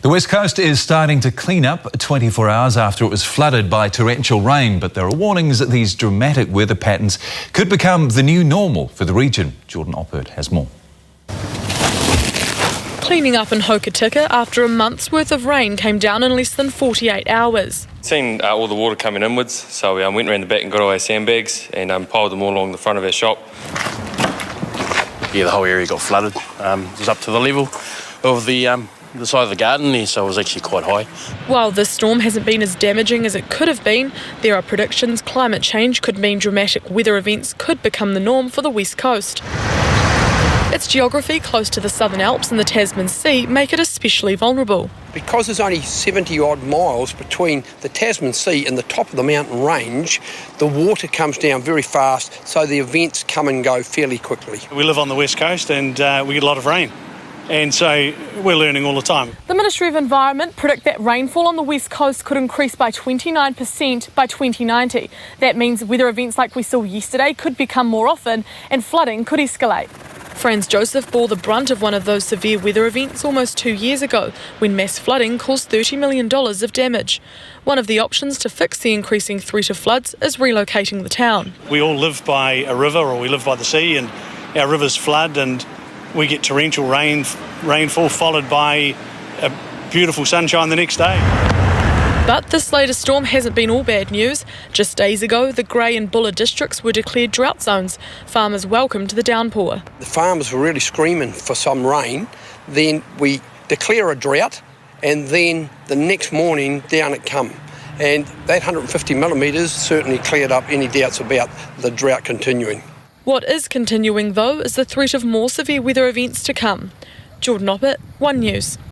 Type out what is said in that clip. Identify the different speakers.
Speaker 1: The West Coast is starting to clean up 24 hours after it was flooded by torrential rain, but there are warnings that these dramatic weather patterns could become the new normal for the region. Jordan Oppert has more.
Speaker 2: Cleaning up in Hokitika after a month's worth of rain came down in less than 48 hours.
Speaker 3: Seen all the water coming inwards, so we went around the back and got all our sandbags and piled them all along the front of our shop.
Speaker 4: Yeah, the whole area got flooded. It was up to the level of the side of the garden there, so it was actually quite high.
Speaker 2: While this storm hasn't been as damaging as it could have been, there are predictions climate change could mean dramatic weather events could become the norm for the West Coast. Its geography close to the Southern Alps and the Tasman Sea make it especially vulnerable.
Speaker 5: Because there's only 70 odd miles between the Tasman Sea and the top of the mountain range, the water comes down very fast, so the events come and go fairly quickly.
Speaker 6: We live on the West Coast and we get a lot of rain, and so we're learning all the time.
Speaker 2: The Ministry of Environment predict that rainfall on the West Coast could increase by 29% by 2090. That means weather events like we saw yesterday could become more often and flooding could escalate. Franz Josef bore the brunt of one of those severe weather events almost 2 years ago, when mass flooding caused $30 million of damage. One of the options to fix the increasing threat of floods is relocating the town.
Speaker 6: We all live by a river or we live by the sea, and our rivers flood and we get torrential rainfall followed by a beautiful sunshine the next day.
Speaker 2: But this latest storm hasn't been all bad news. Just days ago, the Grey and Buller districts were declared drought zones. Farmers welcomed the downpour.
Speaker 5: The farmers were really screaming for some rain. Then we declare a drought, and then the next morning down it come. And that 150 millimetres certainly cleared up any doubts about the drought continuing.
Speaker 2: What is continuing, though, is the threat of more severe weather events to come. Jordan Oppert, One News.